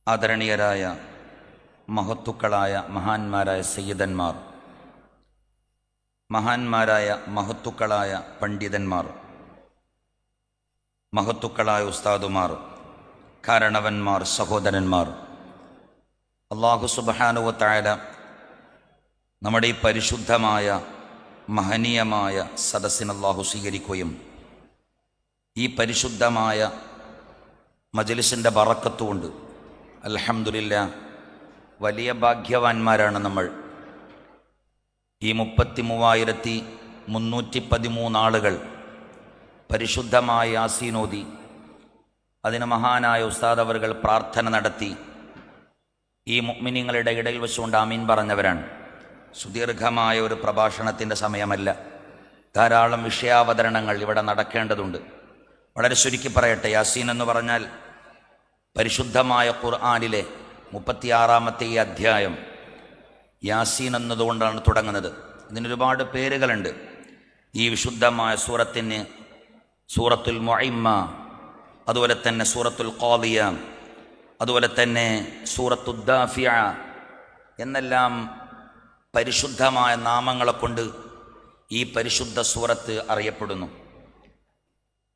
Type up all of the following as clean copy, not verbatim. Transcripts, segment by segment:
ആദരണീയരായ മഹത്തുക്കളായ മഹാന്മാരായ സയ്യിദന്മാർ, മഹാന്മാരായ മഹത്തുക്കളായ പണ്ഡിതന്മാർ, മഹത്തുക്കളായ ഉസ്താദുമാർ, കാരണവന്മാർ, സഹോദരന്മാർ, അല്ലാഹു സുബ്ഹാനഹു വ തആല നമ്മുടെ ഈ പരിശുദ്ധമായ മഹനീയമായ സദസ്സിന് അല്ലാഹു സ്വീകരിക്കുകയും ഈ പരിശുദ്ധമായ മജ്ലിസിൻ്റെ ബറക്കത്തുകൊണ്ട് അൽഹംദുലില്ലാ വലിയ ഭാഗ്യവാന്മാരാണ് നമ്മൾ. ഈ 33,313 ആളുകൾ പരിശുദ്ധമായ യാസീനോദി അതിന് മഹാനായ ഉസ്താദ് അവർകൾ പ്രാർത്ഥന നടത്തി ഈ മുഅ്മിനീങ്ങളുടെ ഇടയിൽ വെച്ചുകൊണ്ട് ആമീൻ പറഞ്ഞവരാണ്. സുദീർഘമായ ഒരു പ്രഭാഷണത്തിൻ്റെ സമയമല്ല, ധാരാളം വിഷയാവതരണങ്ങൾ ഇവിടെ നടക്കേണ്ടതുണ്ട്. വളരെ ചുരുക്കി പറയട്ടെ. യാസീൻ എന്ന് പറഞ്ഞാൽ പരിശുദ്ധമായ ഖുർആനിലെ 36-ാമത്തെ ഈ അധ്യായം യാസീൻ എന്നതുകൊണ്ടാണ് തുടങ്ങുന്നത്. ഇതിനൊരുപാട് പേരുകളുണ്ട്. ഈ വിശുദ്ധമായ സൂറത്തിന് സൂറത്തുൽ മുഇമ്മ, അതുപോലെ തന്നെ സൂറത്തുൽ ഖാദിയ, അതുപോലെ തന്നെ സൂറത്തുദ് ദാഫിയ എന്നെല്ലാം പരിശുദ്ധമായ നാമങ്ങളെ കൊണ്ട് ഈ പരിശുദ്ധ സൂറത്ത് അറിയപ്പെടുന്നു.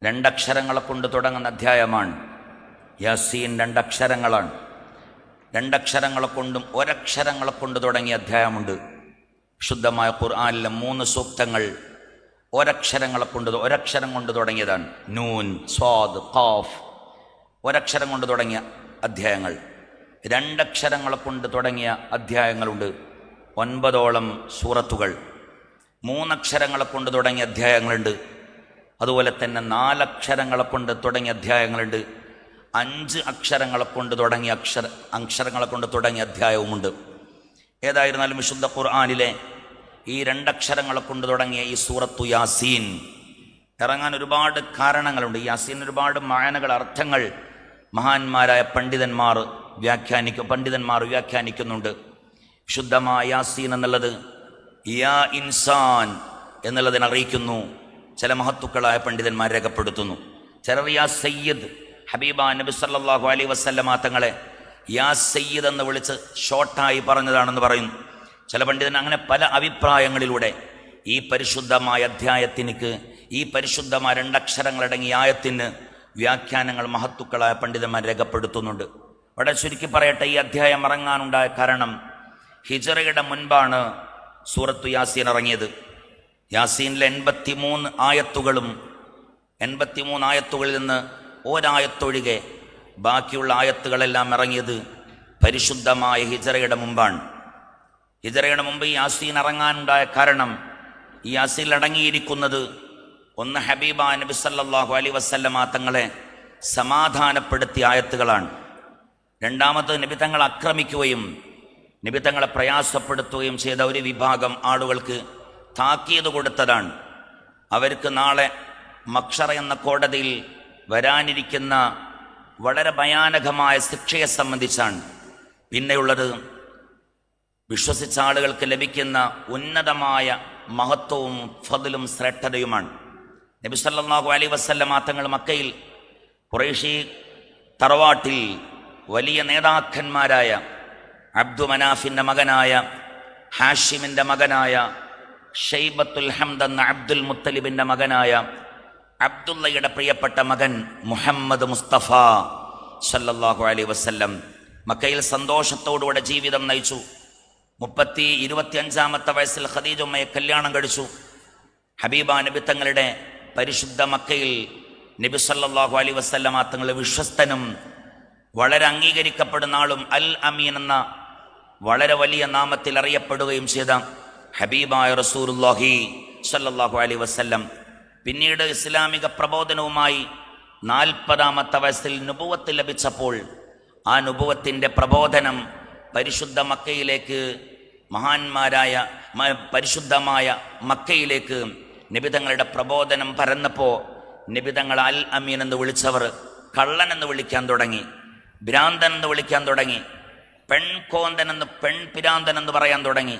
2 അക്ഷരങ്ങളെ കൊണ്ട് തുടങ്ങുന്ന അധ്യായമാണ് യാസീൻ. 2 അക്ഷരങ്ങളാണ്. 2 അക്ഷരങ്ങളെ കൊണ്ടും ഒരക്ഷരങ്ങളെ കൊണ്ട് തുടങ്ങിയ അധ്യായമുണ്ട്. വിശുദ്ധമായ ഖുർആനിലെ 3 സൂക്തങ്ങൾ ഒരക്ഷരം കൊണ്ട് തുടങ്ങിയതാണ്. നൂൻ, സ്വാദ്, ഖാഫ്, ഒരക്ഷരം കൊണ്ട് തുടങ്ങിയ അധ്യായങ്ങൾ. 2 അക്ഷരങ്ങളെ കൊണ്ട് തുടങ്ങിയ അധ്യായങ്ങളുണ്ട്. 9ഓളം സൂറത്തുകൾ. 3 അക്ഷരങ്ങളെ കൊണ്ട് തുടങ്ങിയ അധ്യായങ്ങളുണ്ട്. അതുപോലെ തന്നെ 4 അക്ഷരങ്ങളെ കൊണ്ട് തുടങ്ങിയ അധ്യായങ്ങളുണ്ട്. 5 അക്ഷരങ്ങളെ കൊണ്ട് തുടങ്ങിയ അക്ഷരങ്ങളെ കൊണ്ട് തുടങ്ങിയ അധ്യായവുമുണ്ട്. ഏതായിരുന്നാലും വിശുദ്ധ ഖുർആനിലെ ഈ 2 അക്ഷരങ്ങളെ കൊണ്ട് തുടങ്ങിയ ഈ സൂറത്തു യാസീൻ ഇറങ്ങാൻ ഒരുപാട് കാരണങ്ങളുണ്ട്. യാസീൻ ഒരുപാട് മായനകൾ, അർത്ഥങ്ങൾ മഹാന്മാരായ പണ്ഡിതന്മാർ വ്യാഖ്യാനിക്കുന്നുണ്ട്. ശുദ്ധമായ യാസീൻ എന്നുള്ളത് യാ ഇൻസാൻ എന്നുള്ളതിനെ അറിയിക്കുന്നു. ചില മഹത്തുക്കളായ പണ്ഡിതന്മാർ രേഖപ്പെടുത്തുന്നു. ചിലർ യാ സയ്യിദ്, ഹബീബ നബി സല്ലല്ലാഹു അലൈഹി വസല്ലമ തങ്ങളെ യാ സയ്യിദ് എന്ന് വിളിച്ച് ഷോർട്ടായി പറഞ്ഞതാണെന്ന് പറയുന്നു. ചില പണ്ഡിതൻ അങ്ങനെ പല അഭിപ്രായങ്ങളിലൂടെ ഈ പരിശുദ്ധമായ അധ്യായത്തിനിക്ക്, ഈ പരിശുദ്ധമായ 2 അക്ഷരങ്ങളടങ്ങിയ ആയത്തിന് വ്യാഖ്യാനങ്ങൾ മഹത്തുക്കളായ പണ്ഡിതന്മാർ രേഖപ്പെടുത്തുന്നുണ്ട്. വളരെ ചുരുക്കി പറയട്ടെ, ഈ അധ്യായം ഇറങ്ങാനുണ്ടായ കാരണം ഹിജറയുടെ മുൻപാണ് സൂറത്തു യാസീൻ ഇറങ്ങിയത്. യാസീനിലെ 83 ആയത്തുകളും 83 ആയത്തുകളിൽ നിന്ന് ഒരായത്തൊഴികെ ബാക്കിയുള്ള ആയത്തുകളെല്ലാം ഇറങ്ങിയത് പരിശുദ്ധമായ ഹിജറയുടെ മുമ്പാണ്. ഹിജറയുടെ മുമ്പ് ഈ യാസീൻ ഇറങ്ങാനുണ്ടായ കാരണം, ഈ യാസീനിൽ അടങ്ങിയിരിക്കുന്നത് ഒന്ന് ഹബീബ നബി സല്ലല്ലാഹു അലൈഹി വസല്ലമ തങ്ങളെ സമാധാനപ്പെടുത്തിയ ആയത്തുകളാണ്. രണ്ടാമത് നബി തങ്ങളെ ആക്രമിക്കുകയും നബി തങ്ങളെ പ്രയാസപ്പെടുത്തുകയും ചെയ്ത ഒരു വിഭാഗം ആളുകൾക്ക് താക്കീത് കൊടുത്തതാണ്. അവർക്ക് നാളെ മഹ്ശർ എന്ന കോടതിയിൽ വരാനിരിക്കുന്ന വളരെ ഭയാനകമായ ശിക്ഷയെ സംബന്ധിച്ചാണ്. പിന്നെയുള്ളത് വിശ്വസിച്ച ആളുകൾക്ക് ലഭിക്കുന്ന ഉന്നതമായ മഹത്വവും ഫദ്ലും ശ്രേഷ്ഠതയുമാണ്. നബി സല്ലല്ലാഹു അലൈഹി വസല്ലമ തങ്ങൾ മക്കയിൽ ഖുറൈശി തറവാട്ടിൽ വലിയ നേതാക്കന്മാരായ അബ്ദു മനാഫിൻ്റെ മകനായ ഹാഷിമിൻ്റെ മകനായ ഷൈബത്തുൽ ഹംദ് എന്ന അബ്ദുൽ മുത്തലിബിൻ്റെ മകനായ അബ്ദുള്ളയുടെ പ്രിയപ്പെട്ട മകൻ മുഹമ്മദ് മുസ്തഫ സല്ലല്ലാഹു അലൈഹി വസല്ലം മക്കയിൽ സന്തോഷത്തോടുകൂടെ ജീവിതം നയിച്ചു. 25-ാമത്തെ വയസ്സിൽ ഖദീജ ഉമ്മയെ കല്യാണം കഴിച്ചു. ഹബീബ നബി തങ്ങളുടെ പരിശുദ്ധ മക്കയിൽ നബി സല്ലല്ലാഹു അലൈഹി വസല്ലമ തങ്ങളുടെ വിശ്വസ്തനും വളരെ അംഗീകരിക്കപ്പെടുന്ന ആളും അൽ അമീൻ എന്ന വളരെ വലിയ നാമത്തിൽ അറിയപ്പെടുകയും ചെയ്ത ഹബീബായ റസൂലുള്ളാഹി സല്ലല്ലാഹു അലൈഹി വസല്ലം പിന്നീട് ഇസ്ലാമിക പ്രബോധനവുമായി 40-ാമത്തെ വയസ്സിൽ നുബുവത്ത് ലഭിച്ചപ്പോൾ ആ നുബുവത്തിൻ്റെ പ്രബോധനം പരിശുദ്ധ മക്കയിലേക്ക്, പരിശുദ്ധമായ മക്കയിലേക്ക് നബിതങ്ങളുടെ പ്രബോധനം പരന്നപ്പോൾ നബിതങ്ങൾ അൽ അമീൻ എന്ന് വിളിച്ചവർ കള്ളൻ എന്ന് വിളിക്കാൻ തുടങ്ങി, ഭ്രാന്തൻ എന്ന് വിളിക്കാൻ തുടങ്ങി, പെൺകോന്തൻ എന്ന് പെൺപിരാന്തൻ എന്ന് പറയാൻ തുടങ്ങി,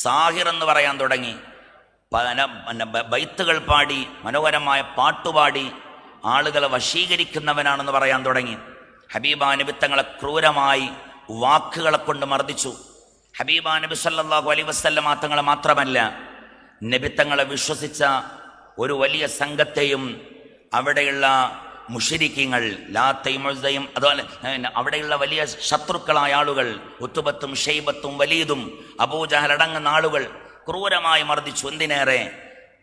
സാഹിർ എന്ന് പറയാൻ തുടങ്ങി. ബൈത്തുകൾ പാടി മനോഹരമായ പാട്ടുപാടി ആളുകളെ വശീകരിക്കുന്നവനാണെന്ന് പറയാൻ തുടങ്ങി. ഹബീബാ നബി തങ്ങളെ ക്രൂരമായി വാക്കുകളെ കൊണ്ട് മർദ്ദിച്ചു. ഹബീബാ നബി സല്ലല്ലാഹു അലൈഹി വസല്ലമ തങ്ങളെ മാത്രമല്ല, നബി തങ്ങളെ വിശ്വസിച്ച ഒരു വലിയ സംഘത്തെയും അവിടെയുള്ള മുശ്രിക്കീങ്ങൾ, ലാത്തയും ഉസ്സയും, അതുപോലെ അവിടെയുള്ള വലിയ ശത്രുക്കളായ ആളുകൾ, ഉത്തുബത്തും ഷൈബത്തും വലീദും അബൂജഹൽ അടങ്ങുന്ന ആളുകൾ ക്രൂരമായി മർദ്ദിച്ചു. എന്തിനേറെ,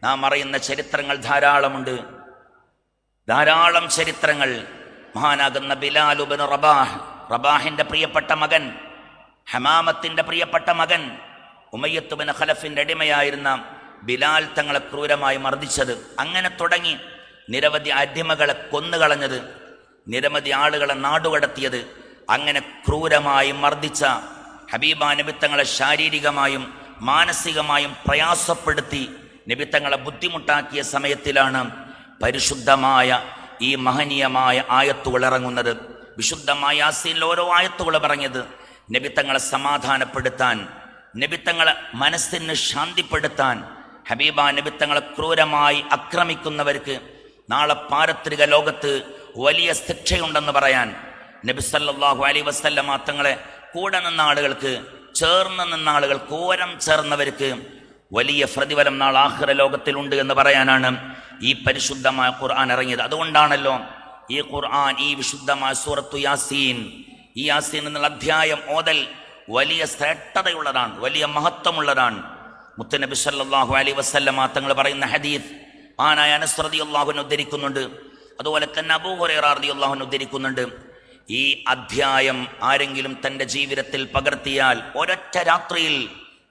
നാം അറിയുന്ന ചരിത്രങ്ങൾ ധാരാളമുണ്ട്, ധാരാളം ചരിത്രങ്ങൾ. മഹാനാകുന്ന ബിലാൽ ഇബ്നു റബാഹ്, റബാഹിന്റെ പ്രിയപ്പെട്ട മകൻ, ഹമാമത്തിന്റെ പ്രിയപ്പെട്ട മകൻ, ഉമയ്യത്ത് ബിൻ ഖലഫിന്റെ അടിമയായിരുന്ന ബിലാൽ തങ്ങളെ ക്രൂരമായി മർദ്ദിച്ചത്. അങ്ങനെ തുടങ്ങി നിരവധി അടിമകളെ കൊന്നുകളഞ്ഞത്, നിരവധി ആളുകളെ നാടുകടത്തിയത്. അങ്ങനെ ക്രൂരമായി മർദ്ദിച്ച ഹബീബാ നബി തങ്ങളെ ശാരീരികമായും മാനസികമായും പ്രയാസപ്പെടുത്തി നബി തങ്ങളെ ബുദ്ധിമുട്ടാക്കിയ സമയത്തിലാണ് പരിശുദ്ധമായ ഈ മഹനീയമായ ആയത്തുകൾ ഇറങ്ങുന്നത്. വിശുദ്ധമായ യാസീനിൽ ഓരോ ആയത്തുകളും ഇറങ്ങിയത് നബി തങ്ങളെ സമാധാനപ്പെടുത്താൻ, നബി തങ്ങളെ മനസ്സിന് ശാന്തിപ്പെടുത്താൻ. ഹബീബ നബി തങ്ങളെ ക്രൂരമായി ആക്രമിക്കുന്നവർക്ക് നാളെ പാരത്രിക ലോകത്ത് വലിയ ശിക്ഷയുണ്ടെന്ന് പറയാൻ, നബി സല്ലല്ലാഹു അലൈഹി വസല്ലമ തങ്ങളെ കൂടെ നിന്ന ആളുകൾക്ക്, ചേർന്ന് നിന്ന ആളുകൾക്ക്, ഓരം ചേർന്നവർക്ക് വലിയ പ്രതിഫലം നാളെ ആഖിറ ലോകത്തിലുണ്ട് എന്ന് പറയാനാണ് ഈ പരിശുദ്ധമായ ഖുർആൻ ഇറങ്ങിയത്. അതുകൊണ്ടാണല്ലോ ഈ ഖുർആൻ, ഈ വിശുദ്ധമായ സൂറത്തു യാസീൻ, ഈ യാസീൻ എന്നുള്ള അധ്യായം ഓതൽ വലിയ ശ്രേഷ്ഠതയുള്ളതാണ്, വലിയ മഹത്വമുള്ളതാണ്. മുത്തുനബി സല്ലല്ലാഹു അലൈഹി വസല്ലമ തങ്ങൾ പറയുന്ന ഹദീസ് ആനായ അനസ് റളിയല്ലാഹു അൻഹു ഉദ്ധരിക്കുന്നുണ്ട്, അതുപോലെ തന്നെ അബൂ ഹുറൈറ റളിയല്ലാഹു അൻഹു ഉദ്ധരിക്കുന്നുണ്ട്. ഈ അധ്യായം ആരെങ്കിലും തൻ്റെ ജീവിതത്തിൽ പകർത്തിയാൽ ഒരൊറ്റ രാത്രിയിൽ,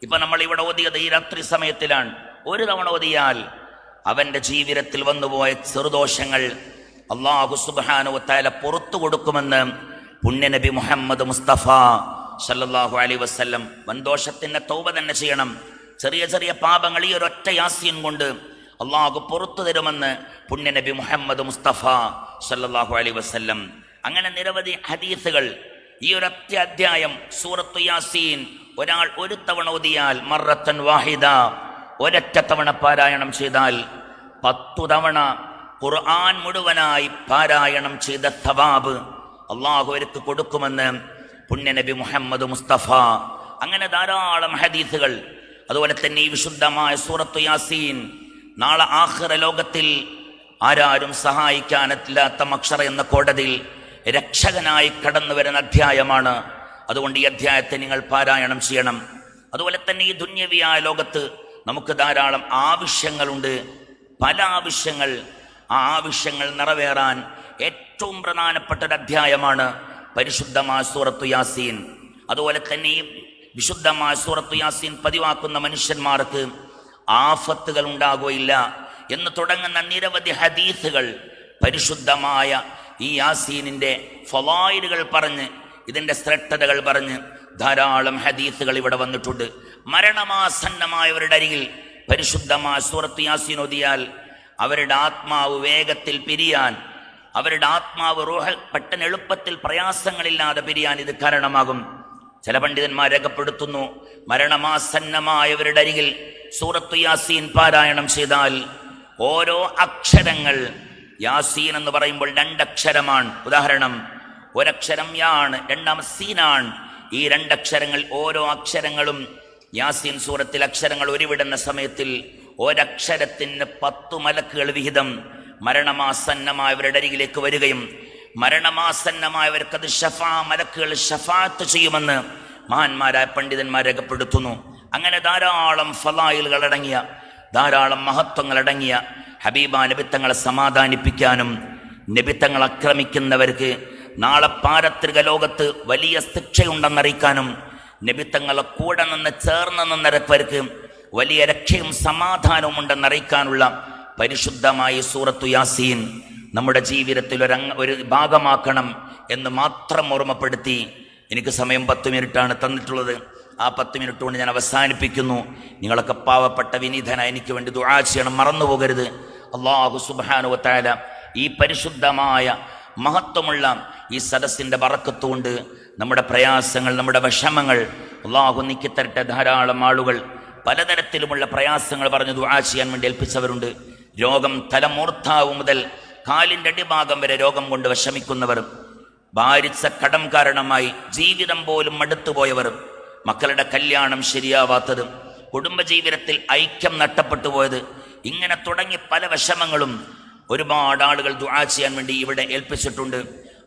ഇപ്പൊ നമ്മൾ ഇവിടെ ഓതിയത് ഈ രാത്രി സമയത്തിലാണ്, ഒരു തവണ ഓതിയാൽ അവന്റെ ജീവിതത്തിൽ വന്നുപോയ ചെറുദോഷങ്ങൾ അല്ലാഹു സുബ്ഹാനഹു വ തആല പുറത്തു കൊടുക്കുമെന്ന് പുണ്യനബി മുഹമ്മദ് മുസ്തഫ സല്ലല്ലാഹു അലൈഹി വസല്ലം. വൻദോഷത്തിന് തൗബ തന്നെ ചെയ്യണം. ചെറിയ ചെറിയ പാപങ്ങൾ ഈ ഒരൊറ്റ യാസീൻ കൊണ്ട് അള്ളാഹു പുറത്തു തരുമെന്ന് പുണ്യനബി മുഹമ്മദ് മുസ്തഫ സല്ലല്ലാഹു അലൈഹി വസല്ലം. അങ്ങനെ നിരവധി ഹദീസുകൾ. ഈ ഒരൊറ്റ അധ്യായം സൂറത്തു യാസീൻ ഒരാൾ ഒരു തവണ ഓതിയാൽ, മറത്തൻ വാഹിദ, ഒരൊറ്റ തവണ പാരായണം ചെയ്താൽ 10 തവണ ഖുർആൻ മുഴുവനായി പാരായണം ചെയ്ത സവാബ് അള്ളാഹു അവർക്ക് കൊടുക്കുമെന്ന് പുണ്യനബി മുഹമ്മദ് മുസ്തഫ. അങ്ങനെ ധാരാളം ഹദീസുകൾ. അതുപോലെ തന്നെ ഈ വിശുദ്ധമായ സൂറത്തു യാസീൻ നാളെ ആഖിറ ലോകത്തിൽ ആരാരും സഹായിക്കാനില്ലാത്ത മഹ്ശർ എന്ന കോടതിയിൽ രക്ഷകനായി കടന്നു വരുന്ന അധ്യായമാണ്. അതുകൊണ്ട് ഈ അധ്യായത്തെ നിങ്ങൾ പാരായണം ചെയ്യണം. അതുപോലെ തന്നെ ഈ ദുന്യവിയായ ലോകത്ത് നമുക്ക് ധാരാളം ആവശ്യങ്ങളുണ്ട്, പല ആവശ്യങ്ങൾ. ആ ആവശ്യങ്ങൾ നിറവേറാൻ ഏറ്റവും പ്രധാനപ്പെട്ട ഒരു അധ്യായമാണ് പരിശുദ്ധമായ സൂറത്തു യാസീൻ. അതുപോലെ തന്നെ ഈ വിശുദ്ധമായ സൂറത്തു യാസീൻ പതിവാക്കുന്ന മനുഷ്യന്മാർക്ക് ആഫത്തുകൾ ഉണ്ടാകുകയില്ല എന്ന് തുടങ്ങുന്ന നിരവധി ഹദീസുകൾ പരിശുദ്ധമായ ഈ യാസീനിന്റെ ഫളായിലുകൾ പറഞ്ഞ്, ഇതിന്റെ ശ്രേഷ്ഠതകൾ പറഞ്ഞ് ധാരാളം ഹദീസുകൾ ഇവിടെ വന്നിട്ടുണ്ട്. മരണമാസന്നമായവരുടെ അരികിൽ പരിശുദ്ധമായ സൂറത്ത് യാസീൻ ഓതിയാൽ അവരുടെ ആത്മാവ് വേഗത്തിൽ പിരിയാൻ, അവരുടെ ആത്മാവ് റൂഹ് പെട്ടെന്ന് എളുപ്പത്തിൽ പ്രയാസങ്ങളില്ലാതെ പിരിയാൻ ഇത് കാരണമാകും. ചില പണ്ഡിതന്മാർ രേഖപ്പെടുത്തുന്നു, മരണമാസന്നമായവരുടെ അരികിൽ സൂറത്തു യാസീൻ പാരായണം ചെയ്താൽ ഓരോ അക്ഷരങ്ങൾ, യാസീൻ എന്ന് പറയുമ്പോൾ 2 അക്ഷരമാണ്. ഉദാഹരണം, ഒരക്ഷരം യാണ്, രണ്ടാമത് സീനാണ്. ഈ 2 അക്ഷരങ്ങൾ, ഓരോ അക്ഷരങ്ങളും യാസീൻ സൂറത്തിൽ അക്ഷരങ്ങൾ ഉരുവിടുന്ന സമയത്തിൽ ഒരക്ഷരത്തിന് 10 മലക്കുകൾ വിഹിതം മരണമാസന്നമായവരുടെ അരികിലേക്ക് വരികയും മരണമാസന്നമായവർക്കത് മലക്കുകൾ ഷഫാഅത്ത് ചെയ്യുമെന്ന് മഹാന്മാരായ പണ്ഡിതന്മാർ രേഖപ്പെടുത്തുന്നു. അങ്ങനെ ധാരാളം ഫളായിലുകൾ അടങ്ങിയ, ധാരാളം മഹത്വങ്ങൾ അടങ്ങിയ ഹബീബ നബിത്തങ്ങളെ സമാധാനിപ്പിക്കാനും നബിത്തങ്ങൾ ആക്രമിക്കുന്നവർക്ക് നാളെ പാരത്രിക ലോകത്ത് വലിയ ശിക്ഷയുണ്ടെന്നറിയിക്കാനും നബിത്തങ്ങളെ കൂടെ നിന്ന് ചേർന്ന് നിന്നവർക്ക് വലിയ രക്ഷയും സമാധാനവും ഉണ്ടെന്നറിയിക്കാനുള്ള പരിശുദ്ധമായ സൂറത്തു യാസീൻ നമ്മുടെ ജീവിതത്തിൽ ഒരു ഭാഗമാക്കണം എന്ന് മാത്രം ഓർമ്മപ്പെടുത്തി, എനിക്ക് സമയം 10 മിനിറ്റാണ് തന്നിട്ടുള്ളത്. ആ 10 മിനിറ്റ് കൊണ്ട് ഞാൻ അവസാനിപ്പിക്കുന്നു. നിങ്ങളൊക്കെ പാവപ്പെട്ട വിനീതനായി എനിക്ക് വേണ്ടി ദുആ ചെയ്യണം, മറന്നു പോകരുത്. അല്ലാഹു സുബ്ഹാനഹു വ തആല ഈ പരിശുദ്ധമായ മഹത്വമുള്ള ഈ സദസ്സിൻ്റെ ബറക്കത്തുകൊണ്ട് നമ്മുടെ പ്രയാസങ്ങൾ, നമ്മുടെ വിഷമങ്ങൾ അല്ലാഹു നീക്കിത്തരട്ടെ. ധാരാളം ആളുകൾ പലതരത്തിലുമുള്ള പ്രയാസങ്ങൾ പറഞ്ഞ് ദുആ ചെയ്യാൻ വേണ്ടി ഏൽപ്പിച്ചവരുണ്ട്. രോഗം, തലമൂർധാവ് മുതൽ കാലിൻ്റെ അടിഭാഗം വരെ രോഗം കൊണ്ട് വിഷമിക്കുന്നവർ, ഭാരിച്ച കടം കാരണമായി ജീവിതം പോലും മടുത്തുപോയവർ, മക്കളുടെ കല്യാണം ശരിയാവാത്തത്, കുടുംബജീവിതത്തിൽ ഐക്യം നഷ്ടപ്പെട്ടു പോയത്, ഇങ്ങനെ തുടങ്ങി പല വിഷമങ്ങളും ഒരുപാട് ആളുകൾ ദുആ ചെയ്യാൻ വേണ്ടി ഇവിടെ ഏൽപ്പിച്ചിട്ടുണ്ട്.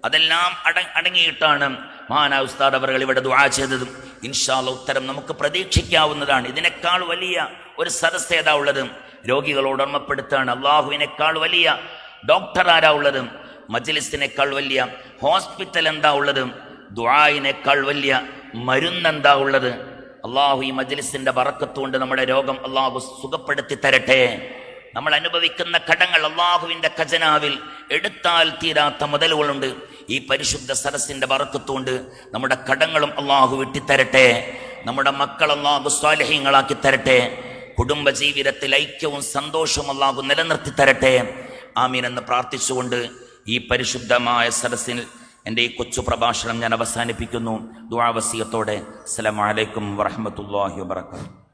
അതെല്ലാം അടങ്ങിയിട്ടാണ് മഹാനായ ഉസ്താദ് അവர்கள் ഇവിടെ ദുആ ചെയ്തത്. ഇൻഷാ അല്ലാഹ് ഉത്തരം നമുക്ക് പ്രതീക്ഷിക്കാവുന്നതാണ്. ഇതിനേക്കാൾ വലിയ ഒരു സദസ്സ് ഏതാ ഉള്ളത്? രോഗികളോട് ഓർമ്മപ്പെടുത്താണ്, അള്ളാഹുവിനേക്കാൾ വലിയ ഡോക്ടർ ആരാ ഉള്ളത്? മജ്ലിസിനേക്കാൾ വലിയ ഹോസ്പിറ്റൽ എന്താ ഉള്ളത്? ദുആയിനേക്കാൾ വലിയ മരുന്നെന്താ ഉള്ളത്? അള്ളാഹു ഈ മജ്ലിസിന്റെ ബറക്കത്തുകൊണ്ട് നമ്മുടെ രോഗം അള്ളാഹു സുഖപ്പെടുത്തി തരട്ടെ. നമ്മൾ അനുഭവിക്കുന്ന കടങ്ങൾ അള്ളാഹുവിന്റെ ഖജനാവിൽ എടുത്താൽ തീരാത്ത മുതലുകളുണ്ട്. ഈ പരിശുദ്ധ സദസ്സിന്റെ ബറക്കത്തുകൊണ്ട് നമ്മുടെ കടങ്ങളും അള്ളാഹു വിട്ടിത്തരട്ടെ. നമ്മുടെ മക്കൾ അള്ളാഹു സ്വാലിഹീങ്ങളാക്കി തരട്ടെ. കുടുംബജീവിതത്തിൽ ഐക്യവും സന്തോഷവും അള്ളാഹു നിലനിർത്തി തരട്ടെ. ആമീൻ എന്ന് പ്രാർത്ഥിച്ചുകൊണ്ട് ഈ പരിശുദ്ധമായ സദസ്സിൽ എൻ്റെ ഈ കൊച്ചു പ്രഭാഷണം ഞാൻ അവസാനിപ്പിക്കുന്നു. ദുആ വസിയത്തോടെ. അസ്സലാമു അലൈക്കും വറഹ്മത്തുള്ളാഹി വബറകാതുഹു.